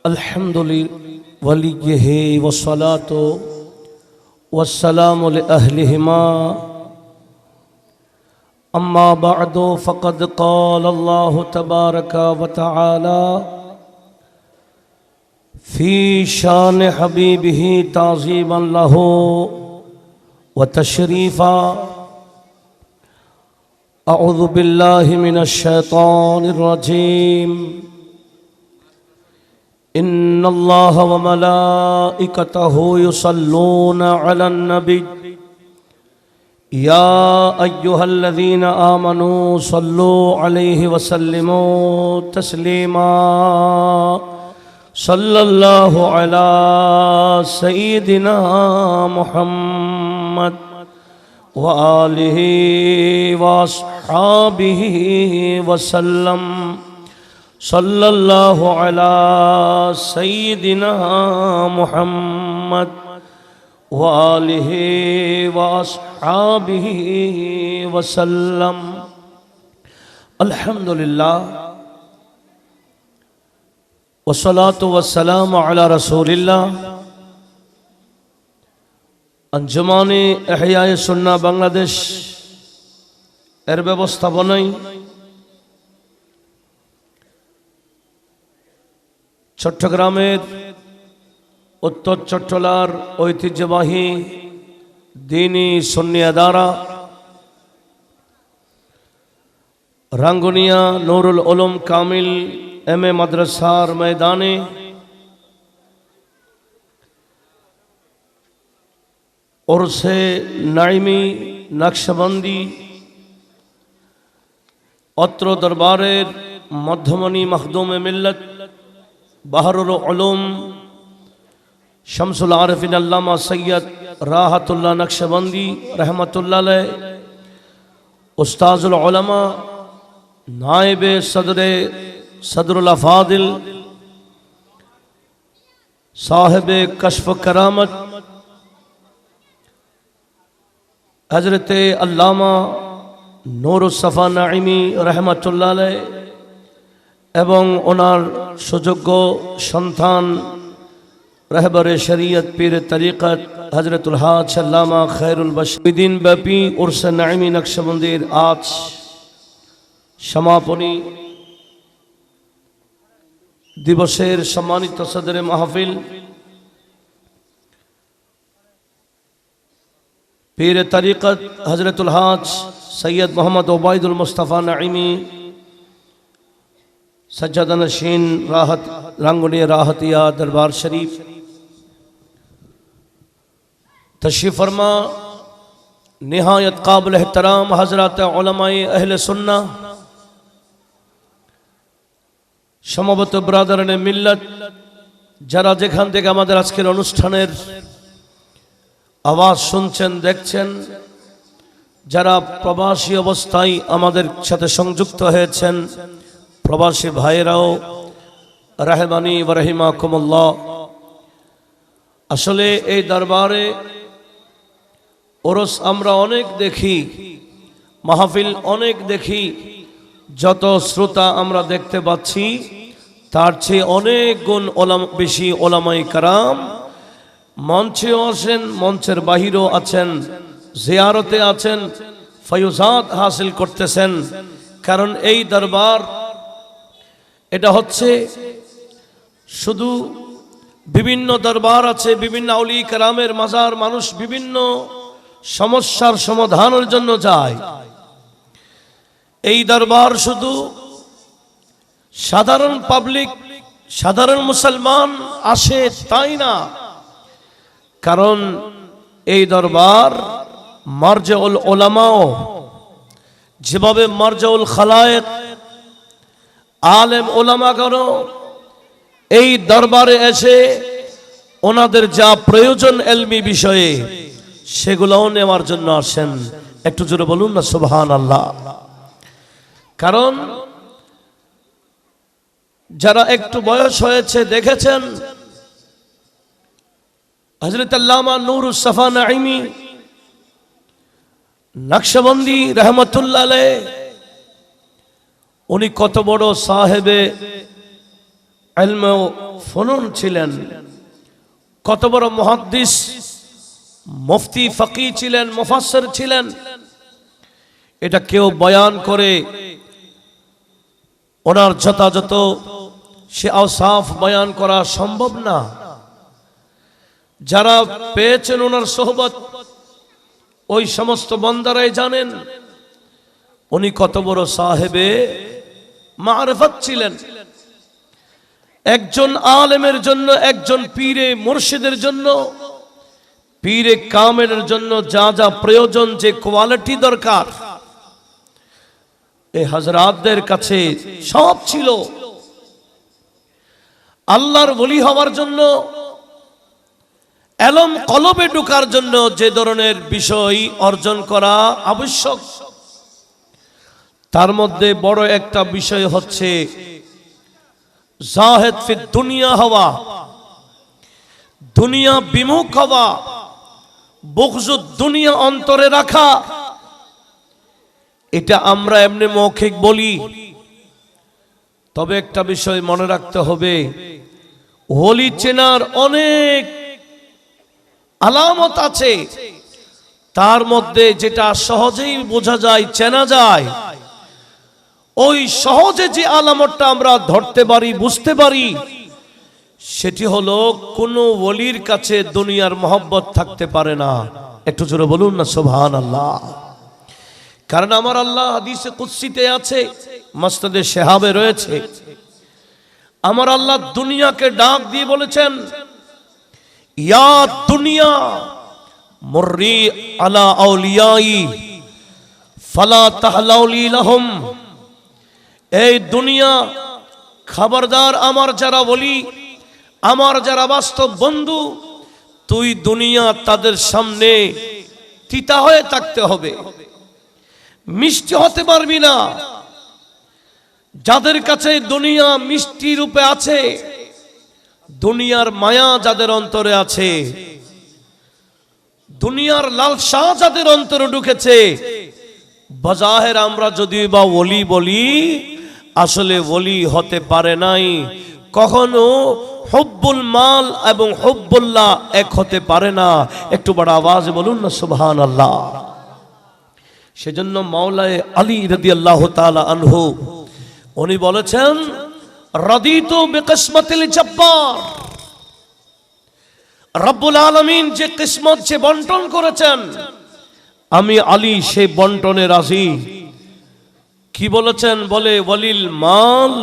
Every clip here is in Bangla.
अल्हम्दुलिल्लाह वलिय्यिही वस्सलातु वस्सलामु लिअहलिहिमा अम्मा बअदु फ़क़द क़ाल अल्लाहु तबारक व तआला फ़ी शान हबीबिही ताज़ीमन लहू व तशरीफ़ा अऊज़ु बिल्लाहि मिनश शैतानिर रजीम इन्नल्लाह व मलाइकतहु युसल्लूना अलन नबी या अय्युहल्लज़ीना आमनू सल्लू अलैहि व सल्लिमू तस्लीमा सल्लल्लाहु अला सय्यिदिना मुहम्मद व आलिहि व अस्हाबिहि व सल्लम सल्लल्लाहु अला सय्यिदिना मुहम्मद व आलिहि व अस्हाबिहि व सल्लम। अल्हम्दुलिल्लाह वस्सलातु वस्सलामु अला रसूलिल्लाह। अंजुमाने इहयाए सुन्नाह बांग्लादेश एर व्यवस्थापनाय চট্টগ্রামের উত্তর চট্টলার ঐতিহ্যবাহী দ্বীনি সুন্নি আদারা রাঙ্গুনিয়া নুরুল উলুম কামিল এম.এ. মাদ্রাসার ময়দানে ওরসে নাইমি নকশবন্দি অত্র দরবারের মধ্যমণি মখদুমে মিল্লত বাহরুল উলুম शमसुल आरिफिन अल्लामा सैयद राहतुल्लाह नक्शबंदी रहमतुल्लाह अलैह उस्ताजुल उलमा नाइबे सदरुल अफादिल साहिबे कश्फ करामत हजरत अल्लामा नूरुस सफा नाइमी रहमतुल्लाह अलैह एवं ओनार सुयोग्य सन्तान रहबरे शरीयत पीर तरीक़त हजरतुल हाज अल्लामा खैरुल बशर दिन व्यापी उर्स नाइमी नक्शबंदीर आज समापनी दिवसेर सम्मानित सदरे महफिल पीर तरीक़त हजरतुल हाज सैयद मोहम्मद उबैदुल मुस्तफ़ा नाइमी सज्जादा नशीन राहत रांगुनिया राहतिया दरबार शरीफ तशरीफ फरमा निहायत काबिल एहतराम हजरत उलमाए अहले सुन्ना समबत ब्रादराने मिल्लत যারা যেখান থেকে আমাদের আজকের অনুষ্ঠানের আওয়াজ শুনছেন দেখছেন যারা প্রবাসী অবস্থায় আমাদের সাথে সংযুক্ত হয়েছেন প্রবাসী ভাইরাও রাহমানি ওয়া রাহিমাকুমুল্লাহ। আসলে এই দরবারে ওরস আমরা অনেক দেখি, মাহফিল অনেক দেখি, যত শ্রোতা আমরা দেখতে পাচ্ছি তার চেয়ে অনেক গুণ বেশি ওলামায়ে কেরাম মঞ্চেও আছেন, মঞ্চের বাহিরেও আছেন, জিয়ারতে আছেন, ফয়জাত হাসিল করতেছেন। কারণ এই দরবার এটা হচ্ছে শুধু বিভিন্ন দরবার আছে, বিভিন্ন আউলিয়া কেরামের মাজার, মানুষ বিভিন্ন সমস্যার সমাধানের জন্য যায়। এই দরবার শুধু সাধারণ পাবলিক, সাধারণ মুসলমান আসে তাই না, কারণ এই দরবার মারজাউল উলামাও যেভাবে মারজাউল খালায়েক আলেম ওলামাগণ এই দরবারে এসে ওনাদের যা প্রয়োজন এলমি বিষয়ে সেগুলোও নেওয়ার জন্য আসেন। একটু জোরে বলুন না সুবহানাল্লাহ। কারণ যারা একটু বয়স হয়েছে দেখেছেন হযরত আল্লামা নূরুস সফা নাইমি নকশবন্দি रहमतुल्लाह अलैह उनी कत बड़ साहेबे ইলমে ফুনুন ছিলেন, কত বড় মুহাদ্দিস, মুফতি, ফকি ছিলেন, মুফাসসির ছিলেন, এটা কেউ বয়ান করে ওনার যথাযথ সে আওসাফ বয়ান করা সম্ভব না। যারা পেয়েছেন ওনার সোহবত, ওই সমস্ত বান্দারাই জানেন উনি কত বড় সাহেবে মারিফাত ছিলেন। একজন আলেমের জন্য, একজন পীরে মুর্শিদের জন্য, পীরে কামেলের জন্য যা যা প্রয়োজন, যে কোয়ালিটি দরকার, এই হযরতদের কাছে সব ছিল। আল্লাহর ওলি হওয়ার জন্য, এলম কলবে ঢোকার জন্য যে ধরনের বিষয় অর্জন করা আবশ্যক, তার মধ্যে বড় একটা বিষয় হচ্ছে জাহেদ ফি দুনিয়া হওয়া, দুনিয়া বিমুখ হওয়া, বুগজুদ দুনিয়া অন্তরে রাখা। এটা আমরা এমনি মৌখিক বলি, তবে একটা বিষয় মনে রাখতে হবে, ওলি চেনার অনেক আলামত আছে। তার মধ্যে যেটা সহজেই বোঝা যায়, চেনা যায়, ওই সহজে যে আলামতটা আমরা ধরতে পারি, বুঝতে পারি, সেটি হলো কোন ওলির কাছে দুনিয়ার মহব্বত থাকতে পারে না। একটু জোরে বলুন না সুবহানাল্লাহ। কারণ আমার আল্লাহ হাদিসে কুদসিতে আছে, মাসনাদে শিহাবে রয়েছে, আমার আল্লাহ দুনিয়াকে ডাক দিয়ে বলেছেন, ইয়া দুনিয়া মুররি আলা আউলিয়াই ফালা তাহলাউলি লাহুম। এই দুনিয়া, খবরদার আমার যারা ওলি, আমার যারা বাস্তব বন্ধু, তুই দুনিয়া তাদের সামনে তিতা হয়ে থাকতে হবে, মিষ্টি হতে পারবি না। যাদের কাছে দুনিয়া মিষ্টি রূপে আছে, দুনিয়ার মায়া যাদের অন্তরে আছে, দুনিয়ার লালসা যাদের অন্তরে ঢুকেছে, বাজাহের আমরা যদি বা ওলি বলি, আসলে ওলি হতে পারে নাই কখনো। হুব্বুল মাল এবং হুব্বুল্লাহ এক হতে পারে না। একটু বড় আওয়াজে বলুন না সুবহানাল্লাহ। সেজন্য মাওলায়ে আলী রাদিয়াল্লাহু তাআলা আনহু উনি বলেছেন, রাদিতু বিকিসমাতিল জব্বার। রব্বুল আলামিন যে কিসমত, যে বন্টন করেছেন, আমি আলী সেই বন্টনে রাজি। কি বলেছেন? বলে ওয়ালিল মাল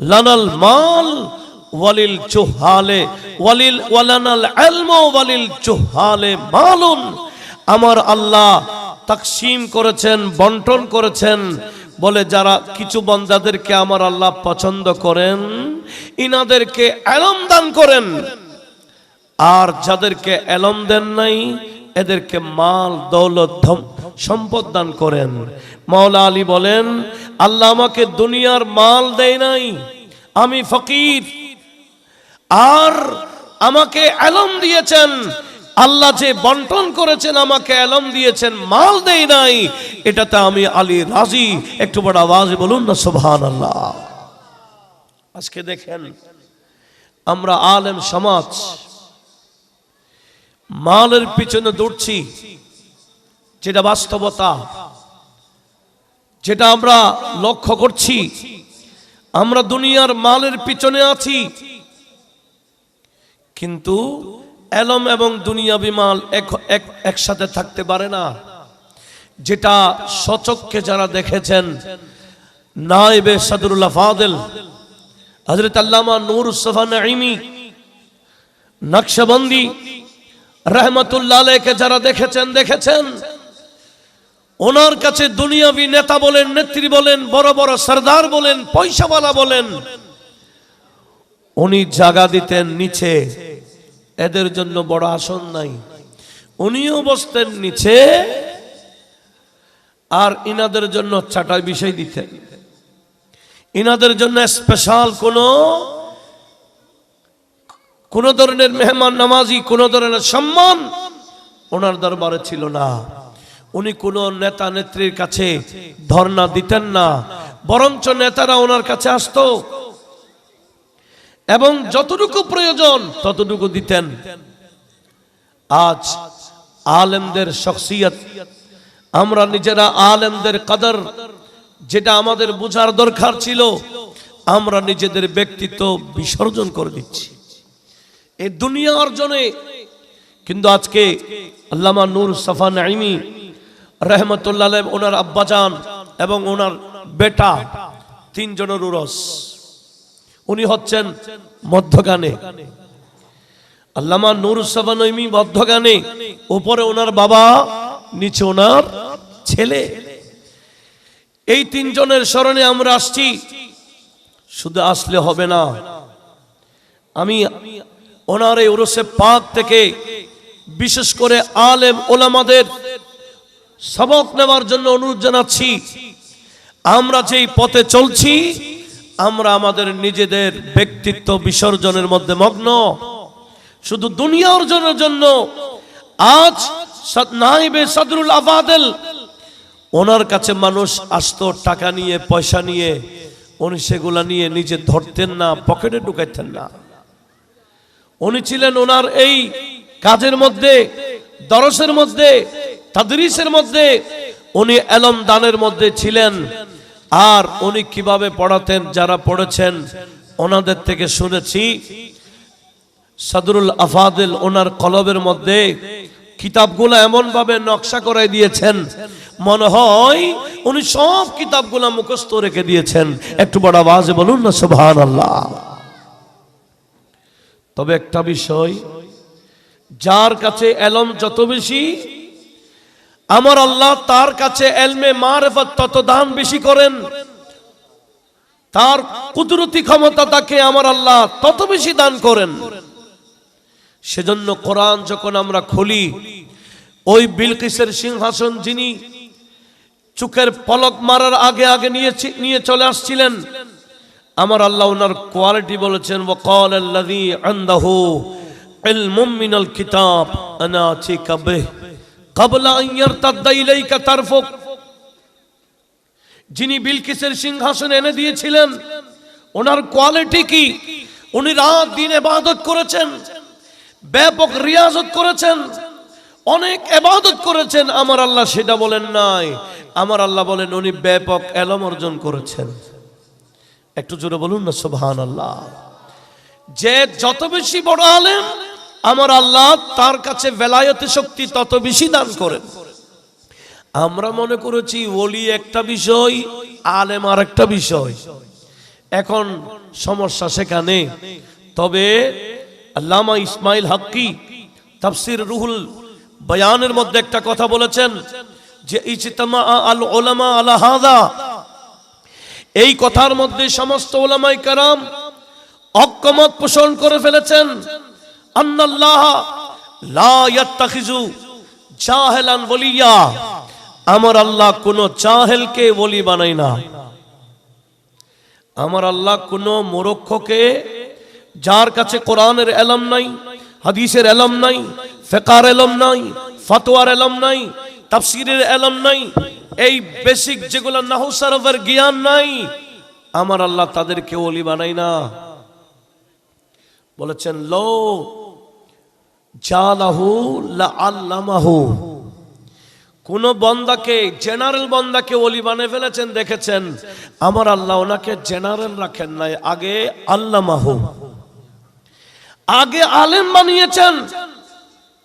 লানাল মাল ওয়ালিল জুহালে ওয়ালিল ওয়ালানাল ইলমু ওয়ালিল জুহালে মালুন। আমার আল্লাহ তাকসিম করেছেন, বন্টন করেছেন। বলে যারা কিছু বান্দাদেরকে আমার আল্লাহ পছন্দ করেন, ইনাদেরকে ইলম দান করেন, আর যাদেরকে ইলম দেন নাই, এদেরকে মাল দৌলত সম্পদ দান করেন। মাওলা আলী বলেন, আল্লাহ আমাকে দুনিয়ার মাল দেয় নাই, আমি ফকির, আর আমাকে ইলম দিয়েছেন। আল্লাহ যে বন্টন করেছেন, আমাকে ইলম দিয়েছেন, মাল দেয় নাই, এটাতে আমি আলী রাজি। একটু বড় আওয়াজে বলুন না সুবহানাল্লাহ। আজকে দেখেন আমরা আলেম সমাজ মালের পিছনে দৌড়ছি, যেটা বাস্তবতা, যেটা আমরা লক্ষ্য করছি। আমরা দুনিয়ার মালের পিছনে আছি, কিন্তু ইলম এবং দুনিয়াবি মাল একসাথে থাকতে পারে না। যেটা সচক্ষে যারা দেখেছেন, নায়েবে সদরুল্লাহ ফাদিল হযরত আল্লামা নূরুস সাফা নাঈমি নকশবন্দি রহমতুল্লাহ আলাইহি যারা দেখেছেন, ওনার কাছে দুনিয়াবি নেতা বলেন, নেত্রী বলেন, বড় বড় সরদার বলেন, পয়সাওয়ালা বলেন, উনি জায়গা দিতেন নিচে। এদের জন্য বড় আসন নাই, উনিও বসতেন নিচে, আর ইনাদের জন্য চাটাই বিষয় দিতেন। ইনাদের জন্য স্পেশাল কোন ধরনের মেহমান নামাজি, কোন ধরনের সম্মান ওনার দরবারে ছিল না। উনি কোন নেতা নেত্রীর কাছে ধর্ণা দিতেন না, বরঞ্চ নেতারা ওনার কাছে আসতো। এবং যতটুকু প্রয়োজন ততটুকু দিতেন। আজ আলেমদের শখসিয়ত, আমরা নিজেরা আলেমদের কদর যেটা আমাদের বোঝার দরকার ছিল, আমরা নিজেদের ব্যক্তিত্ব বিসর্জন করে দিচ্ছি এই দুনিয়া অর্জনে। কিন্তু আজকে আল্লামা নূর সাফা নাইমি রহমতুল্লাহ আলাইহি, ওনার আব্বাজান এবং ওনার বেটা, তিনজনের উরস, উনি হচ্ছেন মধ্যগানে। আল্লামা নূর সাফা নাইমি মধ্যগানে, উপরে ওনার বাবা, নিচে ওনার ছেলে। এই তিনজনের স্মরণে আমরা আসছি। শুধু আসলে হবে না, আমি ওনার এই উরসে পাক থেকে বিশেষ করে আলেম ওলামাদের সবক নেওয়ার জন্য অনুরোধ জানাচ্ছি। আমরা যেই পথে চলছি, আমরা আমাদের নিজেদের ব্যক্তিত্ব বিসর্জনের মধ্যে মগ্ন, শুধু দুনিয়া অর্জনের জন্য। আজ নাইবে সদরুল আফাদেল, ওনার কাছে মানুষ আসতো টাকা নিয়ে, পয়সা নিয়ে, উনি সেগুলা নিয়ে নিজে ধরতেন না, পকেটে ঢুকাইতেন না। উনি ছিলেন ওনার এই কাজের মধ্যে, দরসের মধ্যে, তাদরিসের মধ্যে, উনি এলম দানের মধ্যে ছিলেন। আর উনি কিভাবে পড়াতেন, যারা পড়েছেন ওনাদের থেকে শুনেছি, সদরুল আফাদেল ওনার কলবের মধ্যে কিতাবগুলো এমন ভাবে নকশা করে দিয়েছেন, মনে হয় উনি সব কিতাবগুলো মুখস্থ রেখে দিয়েছেন। একটু বড় আওয়াজে বলুন না সুবহানাল্লাহ। তবে একটা বিষয়, যার কাছে এলম যত বেশি, আমার আল্লাহ তার কাছে এলমে মারিফত তত দান বেশি করেন। তার কুদরতি ক্ষমতা তাকে আমার আল্লাহ তত বেশি দান করেন। সেজন্য কোরআন যখন আমরা খুলি, ওই বিলকিসের সিংহাসন যিনি চোখের পলক মারার আগে আগে নিয়ে চলে আসছিলেন, আমার আল্লাহ ওনার কোয়ালিটি বলেছেন, ওয়াকাল আল্লাযী ইনদাহু ইলমুম মিনাল কিতাব আনা আতিকা বিহি ক্বাবলা আন ইয়ারতাদ্দা ইলাইকা তারফুক। যিনি বিলকিসের সিংহাসন এনে দিয়েছিলেন, ওনার কোয়ালিটি কি? উনি রাত দিন ইবাদত করেছেন, ব্যাপক রিয়াজত করেছেন, অনেক ইবাদত করেছেন। আমার আল্লাহ সেটা বলেন নাই, আমার আল্লাহ বলেন উনি ব্যাপক ইলম অর্জন করেছেন। একটু জোরে বলুন না সুবহানাল্লাহ। যে যত বেশি বড় আলেম, আমার আল্লাহ তার কাছে বেলায়েত শক্তি তত বেশি দান করেন। আমরা মনে করেছি ওলি একটা বিষয়, আলেম আর একটা বিষয়। এখন সমস্যা সেখানে। তবে আল্লামা ইসমাইল হাক্কি তাফসির রুহুল বয়ানের মধ্যে একটা কথা বলেছেন যে ইজতামা আল উলামা আলা হাযা, এই কথার মধ্যে সমস্ত উলামায়ে কেরাম ঐকমত পোষণ করে ফেলেছেন। আন্নাল্লাহ লা ইয়াত্তাখিযু জাহিলান ওলিয়া, আমার আল্লাহ কোন জাহেলকে ওলি বানায় না। আমার আল্লাহ কোন মূর্খকে, যার কাছে কোরআনের ইলম নাই, হাদিসের ইলম নাই, ফিকহের ইলম নাই, ফতোয়ার ইলম নাই, তাফসীরের ইলম নাই, এই বেসিক যেগুলো নাহু সরফের জ্ঞান নাই, আমার আল্লাহ তাদেরকে ওলি বানায় না। বলেছেন লো জালাহু লা আল্লামাহু, কোন বান্দাকে, জেনারেল বান্দাকে ওলি বানিয়ে ফেলেছেন, দেখেছেন আমার আল্লাহ ওনাকে জেনারেল রাখেন নাই, আগে আল্লামাহু, আগে আলেম বানিয়েছেন,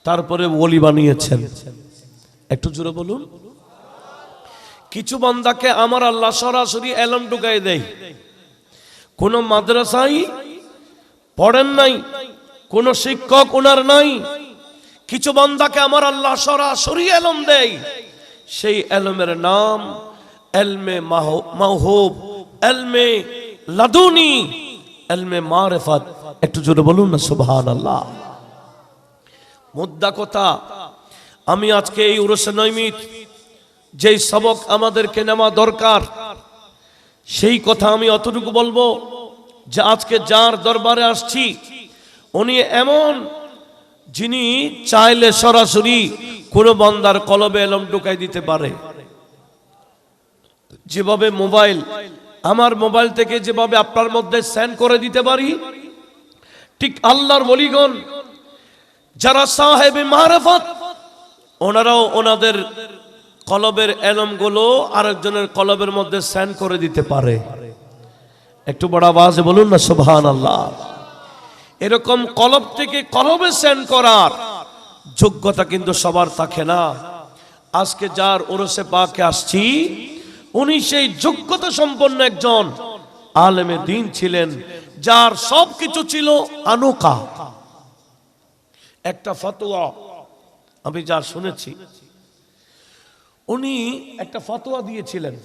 তারপরে ওলি বানিয়েছেন। একটু জোরে বলুন। কিছু বান্দাকে আমার আল্লাহ সরাসরি ইলম ঢুকাই দেয়, কোন মাদ্রাসায় পড়েন নাই, কোন শিক্ষক ওনার নাই। কিছু বান্দাকে আমার আল্লাহ সরাসরি ইলম দেয়, সেই ইলমের নাম ইলমে মাওহুব, ইলমে লাদুনি, ইলমে মারিফাত। একটু জোরে বলুন না সুবহানাল্লাহ। মুদ্দা কথা, আমি আজকে এই উরুসে নৈমিত যেই সবক আমাদেরকে নেওয়া দরকার, সেই কথা আমি অতটুকু বলবো যে আজকে যার দরবারে আসছি, উনি এমন যিনি চাইলে সরাসরি কোন বান্দার কলবে ইলম ঢুকাই দিতে পারে। যেভাবে মোবাইল, আমার মোবাইল থেকে যেভাবে আপনার মধ্যে সেন্ড করে দিতে পারি, ঠিক আল্লাহর ওলিগণ যারা সাহেবে মারফত, ওনারাও ওনাদের কলবের এলমগুলো আরেকজনের কলবের মধ্যে সেন্ড করে দিতে পারে। একটু বড় আওয়াজে বলুন না সুবহানাল্লাহ। এরকম কলব থেকে কলবে সেন্ড করার যোগ্যতা কিন্তু সবার থাকে না। আজকে যার ওরসে পাকে আসছি, উনি সেই যোগ্যতা সম্পন্ন একজন আলেমে দ্বীন ছিলেন, যার সবকিছু ছিল আনুকা। একটা ফতোয়া আমি যা শুনেছি, উনি একটা ফতোয়া দিয়েছিলেন,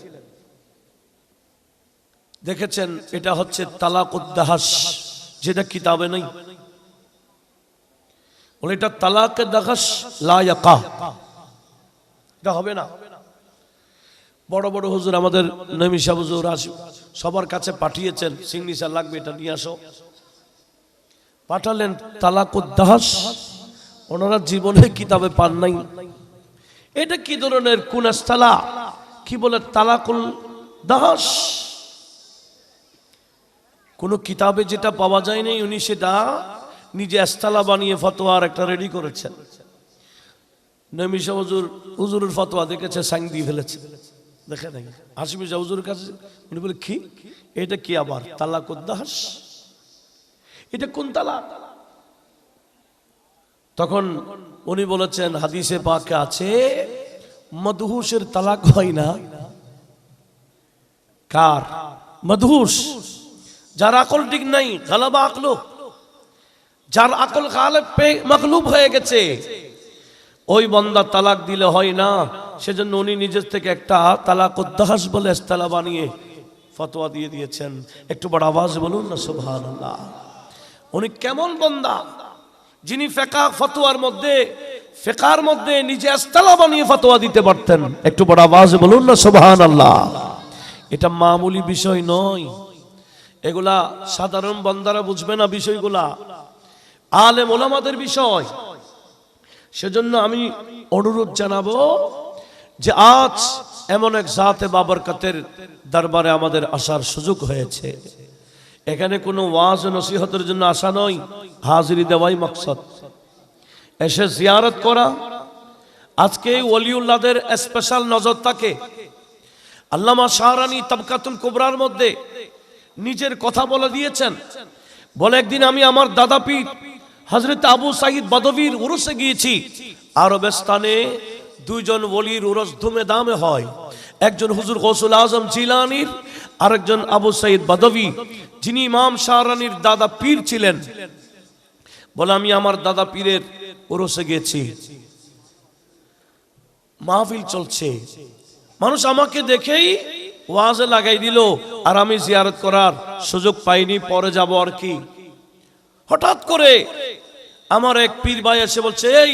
দেখেছেন, এটা হচ্ছে তালাকুদ দাহাস, যেটা কিতাবে নেই। বলে এটা তালাকে দাহাস লা ইয়াকা, এটা হবে না। বড় বড় হুজুর, আমাদের নবী সাহেব হুজুর সবার কাছে পাঠিয়েছেন, সিগনেচার লাগবে, এটা নিয়ে আসো। পাঠালেন তালাকুদ দাহাস, ওনারা জীবনে কিতাবে পান নাই। এটা কি ধরনের কুনাস্তালা, কি বলে তালাকুল দাহাস, কোন কিতাবে যেটা পাওয়া যায় নাই, উনি সেটা নিজে আস্তালা বানিয়ে ফতোয়ার একটা রেডি করেছেন। নবী সাহেব হুজুরের ফতোয়া দেখেছে, সাইন দিয়ে ফেলেছে, দেখে নাই। হাসিম সাহেব হুজুরের কাছে উনি বলে, কি এটা কি আবার তালাকুদ দাহাস, এটা কোন তালাক? তখন উনি বলেছেন, হাদিসে পাকে আছে মদহুশের তালাক হয় না। কার? মদহুশ, যার আকল ঠিক নাই, গালাবা আকলো, যার আকল গালেব পে মাগলুব হয়ে গেছে, ওই বান্দা তালাক দিলে হয় না। সেজন্য উনি নিজের থেকে একটা তালাকুদ দাহাস বলে ইস্তালা বানিয়ে ফতোয়া দিয়ে দিয়েছেন। একটু বড় আওয়াজে বলুন না সুবহানাল্লাহ। উনি কেমন বান্দা, যিনি ফিকার মধ্যে নিজে ইস্তালা বানিয়ে ফতোয়া দিতে পারতেন। একটু বড় আওয়াজে বলুন না সুবহানাল্লাহ। এটা মামুলি বিষয় নয়, এগুলা সাধারণ বান্দারা বুঝবে না বিষয়গুলা, আলেম ওলামাদের বিষয়। সেজন্য আমি অনুরোধ জানাবো যে আজ এমন এক জাতে বাবরকতের দরবারে আমাদের আসার সুযোগ হয়েছে। এখানে কোনো ওয়াজ ও নসিহতের জন্য আসা নয়, হাজিরি দেওয়াই মকসদ, এসে জিয়ারত করা। আজকে ওলিউল্লাহদের স্পেশাল নজর থাকে। আল্লামা শাহরানী তাবকাতুল কুবরার মধ্যে নিজের কথা বলে দিয়েছেন, বলে একদিন আমি আমার দাদা পীর হযরত আবু সাঈদ বদবীর উরুসে গিয়েছি। আরবস্তানে দুইজন ওলির উরস ধুমে দামে হয়, একজন হুজুর গৌসুল আজম জিলানীর, আরেকজন আবু সাঈদ বদবী, যিনি ইমাম শাহরানীর দাদা পীর ছিলেন। বলে আমি আমার দাদা পীরের উরসে গেছি, মাহফিল চলছে, মানুষ আমাকে দেখেই ওয়াজে লাগাই দিল, আর আমি জিয়ারত করার সুযোগ পাইনি, পরে যাব আর কি। হঠাৎ করে আমার এক পীর ভাই এসে বলছে, এই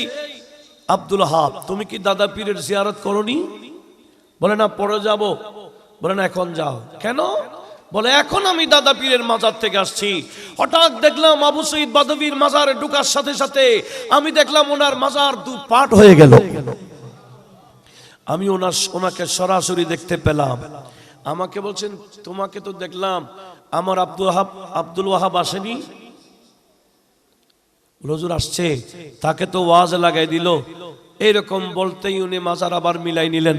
আব্দুল ওয়াহাব, তুমি কি দাদা পীরের জিয়ারত করনি? বলে না, পরে যাব। বলে না, এখন যাও। কেন? বলে এখন আমি দাদা পীরের মাজার থেকে আসছি, হঠাৎ দেখলাম আবু সাঈদ বদবীর মাজারে ঢোকার সাথে সাথে আমি দেখলাম ওনার মাজার দু পাট হয়ে গেল। আমি ওনাকে সরাসরি দেখতে পেলাম। আমাকে বলছেন, তোমাকে তো দেখলাম, আমার আব্দুল ওয়াহাব আসেনি? হুজুর আসছে, তাকে তো ওয়াজ লাগাই দিল। এইরকম বলতেই উনি মাজার আবার মিলাই নিলেন।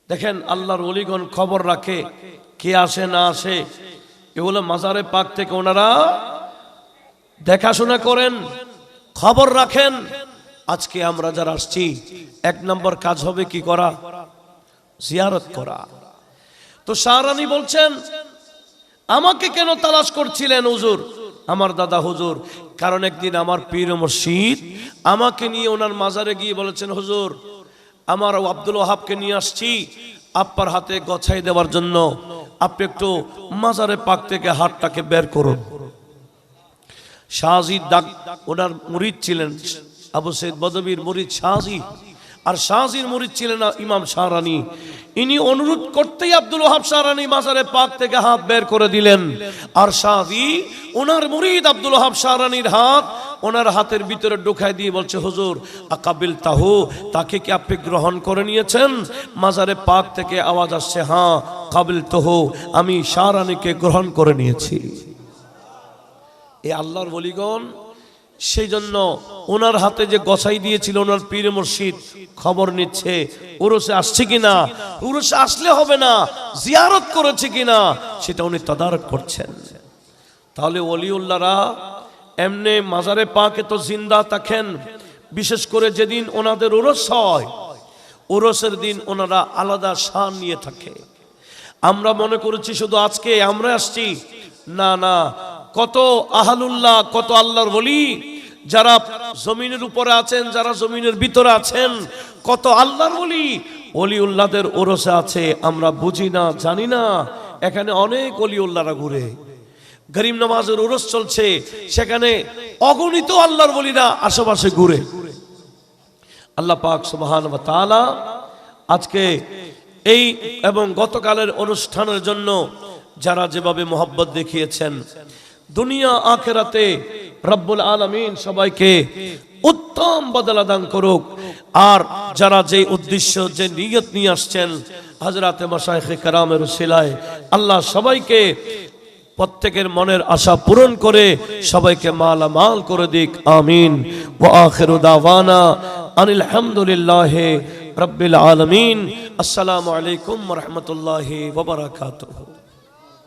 দেখেন, আল্লাহর ওলিগণ খবর রাখে, কে আসে না আসে, এগুলো মাজারে পাক থেকে ওনারা দেখাশোনা করেন, খবর রাখেন। আজকে আমরা যারা আসছি, এক নম্বর কাজ হবে কি করা? জিয়ারত করা। তো শাহরানী বলছেন, আমাকে কেন তালাশ করছিলেন হুজুর? আমার দাদা হুজুর, কারণ একদিন আমার পীর মুর্শিদ আমাকে নিয়ে ওনার মাজারে গিয়ে বলেছেন, হুজুর আমার আব্দুল ওয়াহাবকে নিয়ে আসছি আপনার হাতে গছাই দেওয়ার জন্য, আপনি একটু মাজারে পাক থেকে হাতটাকে বের করুন। শাহজি ওনার মুরিদ ছিলেন, আবু সাঈদ বদবীর মুরিদ শাহজি, আর শাহজির মুরিদ ছিলেন ইমাম শাহরানী। ইনি অনুরোধ করতেই আব্দুল ওয়াহাব শাহরানী মাজারে পাক থেকে হাত বের করে দিলেন, আর শাহজি ওনার মুরিদ আব্দুল ওয়াহাব শাহরানীর হাত ওনার হাতের ভিতরে ঢুকায় দিয়ে বলছে, হুজুর আকাবিল তাহু, তাকে কি আপনি গ্রহণ করে নিয়েছেন? মাজারে পাক থেকে আওয়াজ আসছে, হ্যাঁ কাবিল তাহু, আমি শাহরানীকে গ্রহণ করে নিয়েছি। এই আল্লাহর ওলিগণ সেই জন্য ওনার হাতে যে গছাই দিয়েছিল ওনার পীর মুর্শিদ খবর নিচ্ছে উরুসে আসছে কিনা, উরুসে আসলে হবে না, জিয়ারত করেছে কিনা সেটা উনি তদারক করছেন। তাহলে ওলিউল্লাহরা এমনি মাজারে পাকে তো জিন্দা থাকেন, বিশেষ করে যেদিন ওনাদের উরস হয় উরসের দিন ওনারা আলাদা শান নিয়ে থাকে। আমরা মনে করেছি শুধু আজকে আমরা আসছি, না না, কত আহলুল্লাহ, কত আল্লাহর ওলি যারা জমিনের উপরে আছেন, যারা জমিনের ভিতরে আছেন, কত আল্লাহর ওলি ওলিউল্লাহদের ওরসে আছে, আমরা বুঝি না, জানি না। এখানে অনেক ওলিউল্লাহরা ঘুরে, গরিব নামাজের ওরস চলছে, সেখানে অগণিত আল্লাহর ওলিরা আশেপাশে ঘুরে। আল্লাহ পাক সুবহানাহু ওয়া তাআলা আজকে এই এবং গতকালের অনুষ্ঠানের জন্য যারা যেভাবে মোহাব্বত দেখিয়েছেন, দুনিয়া আখিরাতে রব্বুল আলামিন সবাইকে উত্তম বদলা দান করুক। আর যারা যে উদ্দেশ্য, যে নিয়ত নিয়ে আসছেন হযরতে মাশায়েখে কেরামের উসিলায় আল্লাহ সবাইকে প্রত্যেকের মনের আশা পূরণ করে সবাইকে মালামাল করে দিক, আমিন। ওয়া আখিরু দাওয়ানা আনিল হামদুলিল্লাহি রাব্বিল আলামিন। আসসালামু আলাইকুম ওয়া রাহমাতুল্লাহি ওয়া বারাকাতুহু।